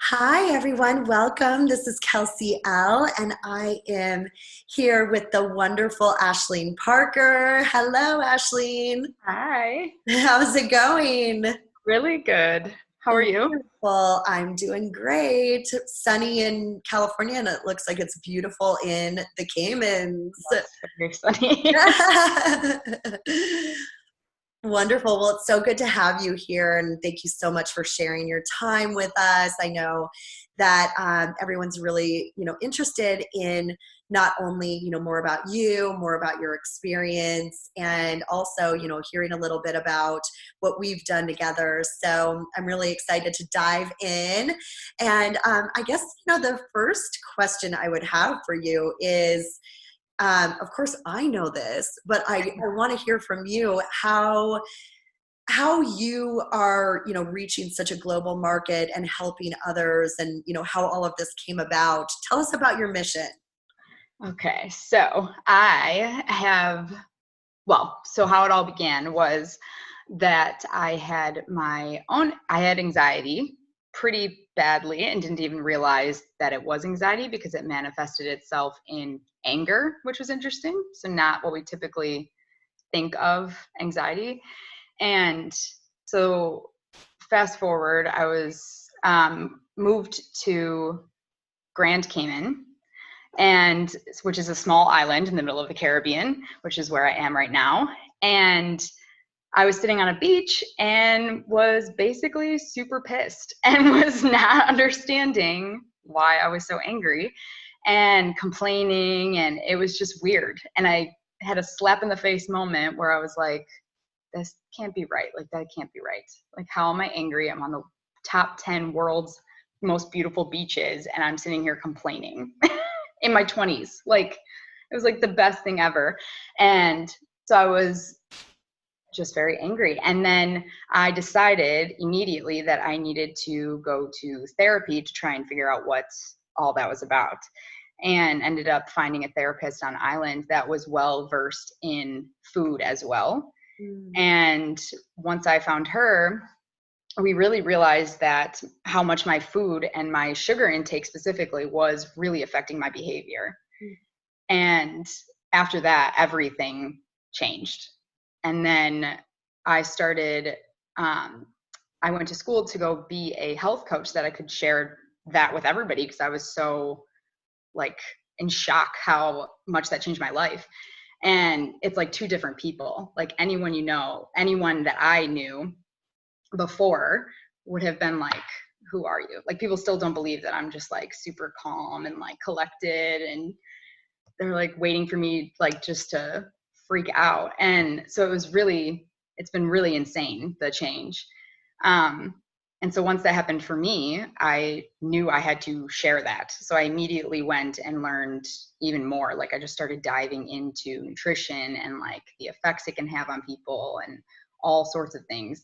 Hi, everyone. Welcome. This is Kelsy Elle, and I am here with the wonderful Ashleen Parker. Hello, Ashleen. Hi. How's it going? Really good. How are you? Wonderful. I'm doing great. Sunny in California, and it looks like it's beautiful in the Caymans. Yes, very sunny. Wonderful. Well, it's so good to have you here, and thank you so much for sharing your time with us. I know that everyone's really, interested in not only, more about you, more about your experience, and also, hearing a little bit about what we've done together. So I'm really excited to dive in. And I guess, the first question I would have for you is, of course, I know this, but I want to hear from you how you are, reaching such a global market and helping others, and how all of this came about. Tell us about your mission. Okay, so so how it all began was that I had anxiety pretty badly and didn't even realize that it was anxiety because it manifested itself in anger, which was interesting. So not what we typically think of anxiety. And so fast forward, I was moved to Grand Cayman, and which is a small island in the middle of the Caribbean, which is where I am right now. And I was sitting on a beach and was basically super pissed and was not understanding why I was so angry and complaining, and it was just weird. And I had a slap in the face moment where I was like, this can't be right. Like, that can't be right. Like, how am I angry? I'm on the top 10 world's most beautiful beaches and I'm sitting here complaining in my 20s. Like, it was like the best thing ever. And so I was just very angry. And then I decided immediately that I needed to go to therapy to try and figure out what all that was about. And ended up finding a therapist on island that was well versed in food as well. And once I found her, we really realized that how much my food and my sugar intake specifically was really affecting my behavior. And after that, everything changed. And then I started, I went to school to go be a health coach so that I could share that with everybody because I was so like in shock how much that changed my life. And it's like two different people. Like anyone that I knew before would have been like, who are you? Like, people still don't believe that I'm just like super calm and like collected, and they're like waiting for me like just to freak out. And so it's been really insane, the change. And so once that happened for me, I knew I had to share that. So I immediately went and learned even more. Like, I just started diving into nutrition and like the effects it can have on people and all sorts of things.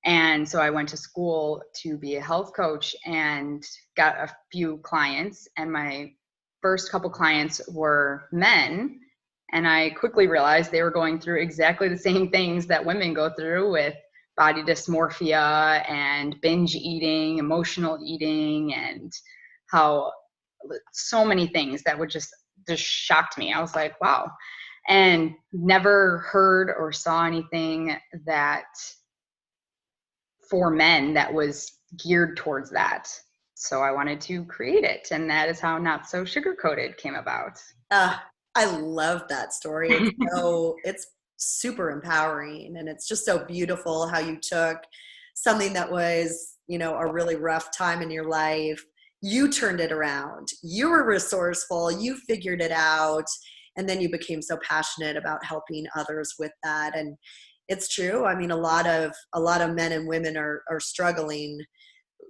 And so I went to school to be a health coach and got a few clients. And my first couple clients were men. And I quickly realized they were going through exactly the same things that women go through with body dysmorphia and binge eating, emotional eating, and how so many things that would just shocked me. I was like, wow. And never heard or saw anything that for men that was geared towards that. So I wanted to create it. And that is how Not So Sugar Coated came about. I love that story. It's super empowering, and it's just so beautiful how you took something that was, a really rough time in your life. You turned it around. You were resourceful. You figured it out, and then you became so passionate about helping others with that. And it's true. I mean, a lot of men and women are struggling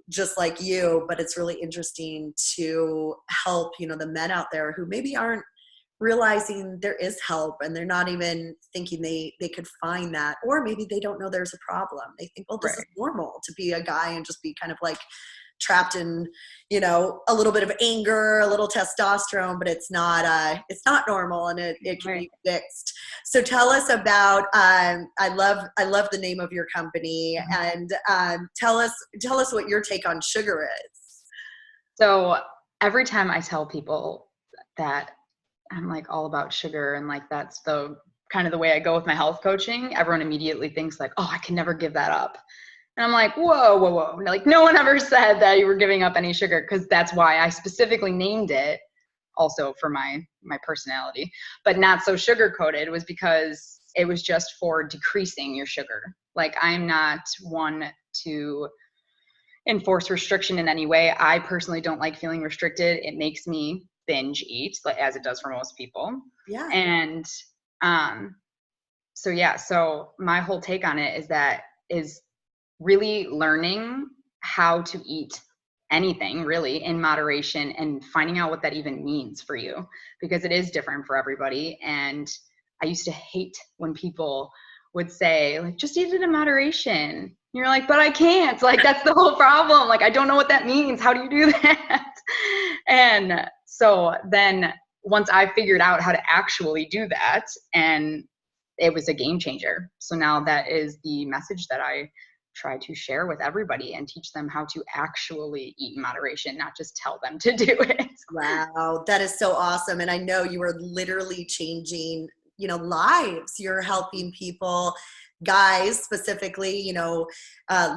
just like you, but it's really interesting to help, the men out there who maybe aren't realizing there is help, and they're not even thinking they could find that, or maybe they don't know there's a problem. They think, well, this Right. is normal to be a guy and just be kind of like trapped in, a little bit of anger, a little testosterone, but it's not normal, and it can Right. be fixed. So tell us about, I love the name of your company, and tell us what your take on sugar is. So every time I tell people that I'm like all about sugar and like that's the kind of the way I go with my health coaching, everyone immediately thinks like, oh, I can never give that up. And I'm like, whoa, whoa, whoa. Like no one ever said that you were giving up any sugar, because that's why I specifically named it, also for my personality, but not so sugar coated, was because it was just for decreasing your sugar. Like I'm not one to enforce restriction in any way. I personally don't like feeling restricted. It makes me binge eat, like as it does for most people. Yeah. And so my whole take on it is really learning how to eat anything really in moderation and finding out what that even means for you, because it is different for everybody. And I used to hate when people would say like, just eat it in moderation. You're like, but I can't. Like, that's the whole problem. Like, I don't know what that means. How do you do that? And so then once I figured out how to actually do that, and it was a game changer. So now that is the message that I try to share with everybody and teach them how to actually eat in moderation, not just tell them to do it. Wow, that is so awesome. And I know you are literally changing, lives. You're helping people, guys specifically,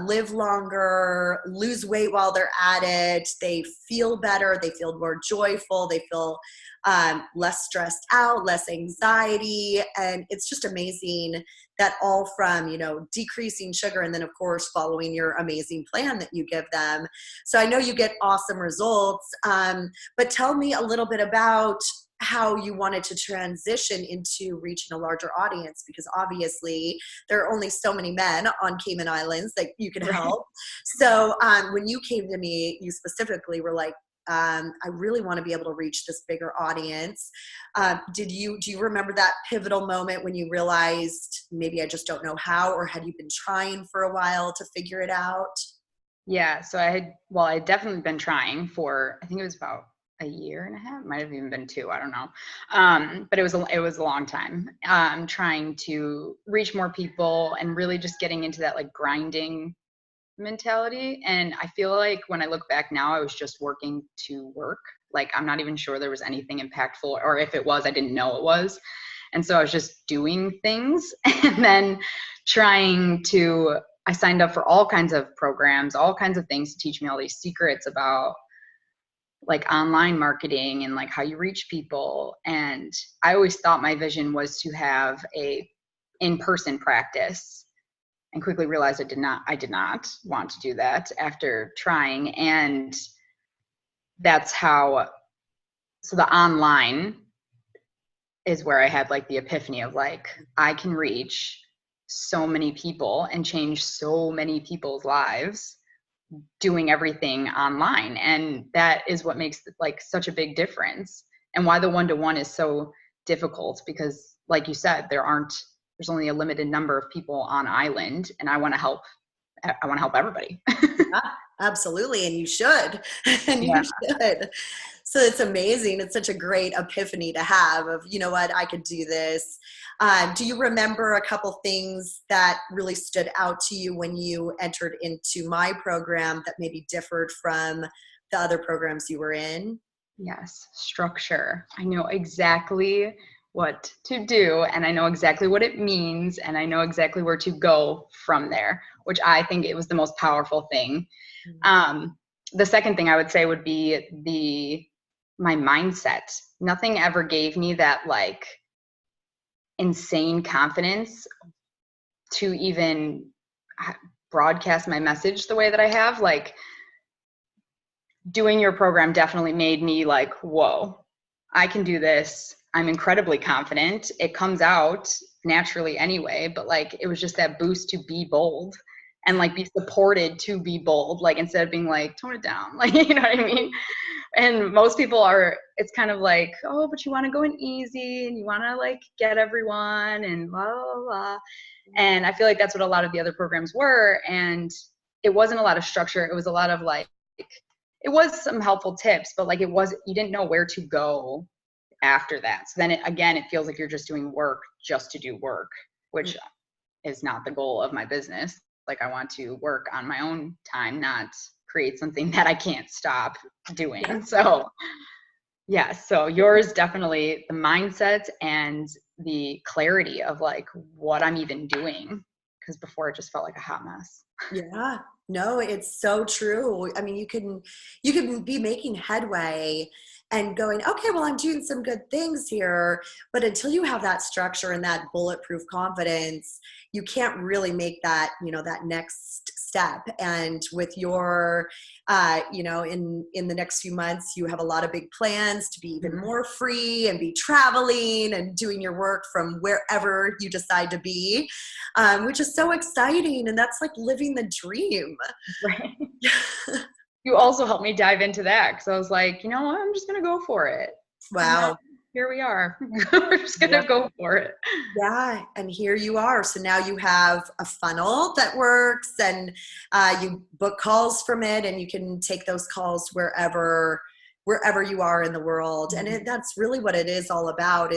live longer, lose weight while they're at it. They feel better. They feel more joyful. They feel less stressed out, less anxiety. And it's just amazing that all from, decreasing sugar and then of course following your amazing plan that you give them. So I know you get awesome results. But tell me a little bit about how you wanted to transition into reaching a larger audience, because obviously there are only so many men on Cayman Islands that you can help. So when you came to me, you specifically were like, I really want to be able to reach this bigger audience. Do you remember that pivotal moment when you realized maybe I just don't know how, or had you been trying for a while to figure it out? Yeah. So I had definitely been trying for, I think it was about a year and a half, might have even been 2, I don't know. But it was a long time, trying to reach more people and really just getting into that like grinding mentality. And I feel like when I look back now, I was just working to work. Like I'm not even sure there was anything impactful, or if it was, I didn't know it was. And so I was just doing things and then I signed up for all kinds of programs, all kinds of things to teach me all these secrets about like online marketing and like how you reach people. And I always thought my vision was to have a in-person practice, and quickly realized I did not want to do that after trying. And so the online is where I had like the epiphany of like, I can reach so many people and change so many people's lives doing everything online. And that is what makes like such a big difference, and why the one-to-one is so difficult, because like you said, there's only a limited number of people on island, and I want to help everybody. Yeah, absolutely. And you should. And Yeah. you should. So it's amazing. It's such a great epiphany to have of, you know what, I could do this. Do you remember a couple things that really stood out to you when you entered into my program that maybe differed from the other programs you were in? Yes, structure. I know exactly what to do, and I know exactly what it means, and I know exactly where to go from there, which I think it was the most powerful thing. The second thing I would say would be my mindset. Nothing ever gave me that like insane confidence to even broadcast my message the way that I have. Like doing your program definitely made me like, whoa, I can do this. I'm incredibly confident. It comes out naturally anyway, but like it was just that boost to be bold and like be supported to be bold, like instead of being like, tone it down, like, you know what I mean? And most people it's kind of like, oh, but you want to go in easy and you want to like get everyone and blah, blah, blah. And I feel like that's what a lot of the other programs were. And it wasn't a lot of structure. It was a lot of like, it was some helpful tips, but like you didn't know where to go after that. So then it feels like you're just doing work just to do work, which is not the goal of my business. Like I want to work on my own time, not create something that I can't stop doing. Yeah. So yeah, so yours definitely the mindset and the clarity of like what I'm even doing, because before it just felt like a hot mess. Yeah, no, it's so true. I mean, you can be making headway and going, okay, well, I'm doing some good things here, but until you have that structure and that bulletproof confidence, you can't really make that, that next step. And with your, in the next few months, you have a lot of big plans to be even more free and be traveling and doing your work from wherever you decide to be, which is so exciting. And that's like living the dream. Right. You also helped me dive into that because I was like, you know what, I'm just going to go for it. Wow. Here we are. We're just going to go for it. Yeah. And here you are. So now you have a funnel that works, and you book calls from it, and you can take those calls wherever you are in the world. And that's really what it is all about,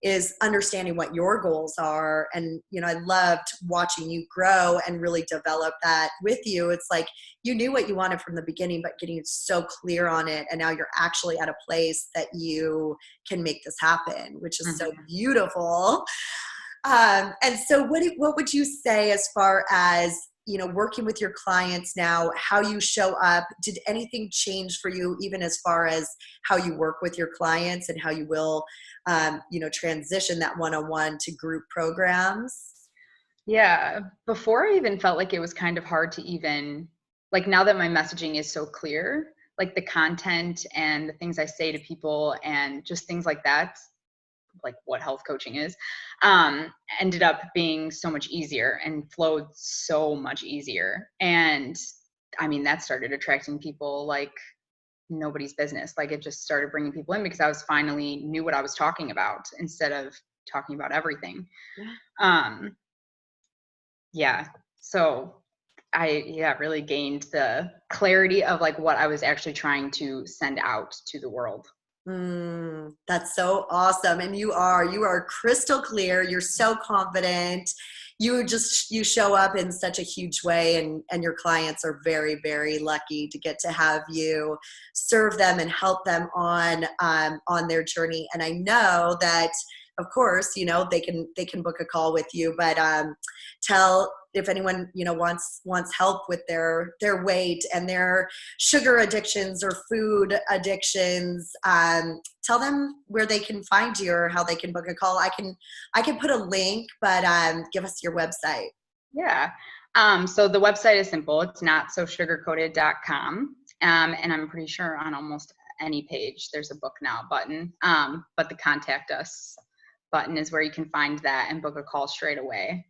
is understanding what your goals are. And, I loved watching you grow and really develop that with you. It's like you knew what you wanted from the beginning, but getting so clear on it. And now you're actually at a place that you can make this happen, which is so beautiful. And so what would you say as far as, working with your clients now, how you show up? Did anything change for you, even as far as how you work with your clients and how you will, transition that one-on-one to group programs? Yeah. Before I even felt like it was kind of hard to even, like now that my messaging is so clear, like the content and the things I say to people and just things like that, like what health coaching is, ended up being so much easier and flowed so much easier. And I mean, that started attracting people like nobody's business. Like it just started bringing people in because I was finally knew what I was talking about instead of talking about everything. Yeah. So I really gained the clarity of like what I was actually trying to send out to the world. That's so awesome. And you are crystal clear. You're so confident. You show up in such a huge way, and your clients are very, very lucky to get to have you serve them and help them on their journey. And I know that, of course, they can book a call with you, but tell if anyone wants help with their weight and their sugar addictions or food addictions, tell them where they can find you or how they can book a call. I can put a link, but give us your website. Yeah. So the website is simple. It's notsosugarcoated.com. And I'm pretty sure on almost any page there's a book now button. But the contact us button is where you can find that and book a call straight away.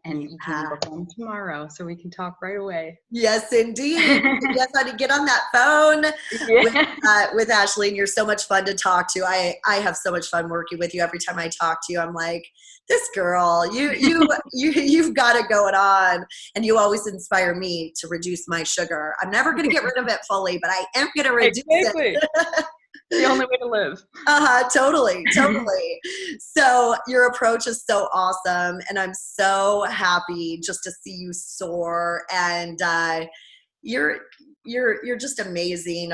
And you can book one tomorrow so we can talk right away. Yes, indeed. Yes, I did get on that phone with Ashleen. You're so much fun to talk to. I have so much fun working with you. Every time I talk to you, I'm like, this girl, you've got it going on. And you always inspire me to reduce my sugar. I'm never going to get rid of it fully, but I am going to reduce it. The only way to live. Totally. So your approach is so awesome, and I'm so happy just to see you soar. And you're just amazing.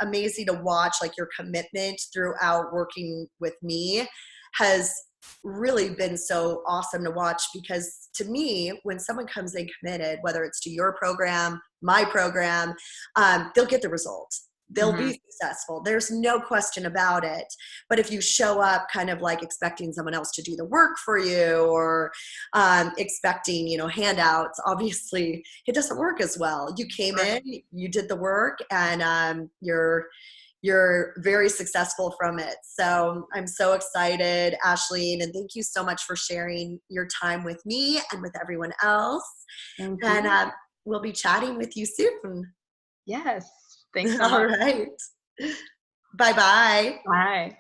Amazing to watch. Like your commitment throughout working with me has really been so awesome to watch, because to me, when someone comes in committed, whether it's to your program, my program, they'll get the results. They'll be successful. There's no question about it. But if you show up kind of like expecting someone else to do the work for you, or expecting, handouts, obviously it doesn't work as well. You came in, you did the work, and you're very successful from it. So I'm so excited, Ashleen, and thank you so much for sharing your time with me and with everyone else. And we'll be chatting with you soon. Yes. Thanks so much. All right. Bye-bye. Bye.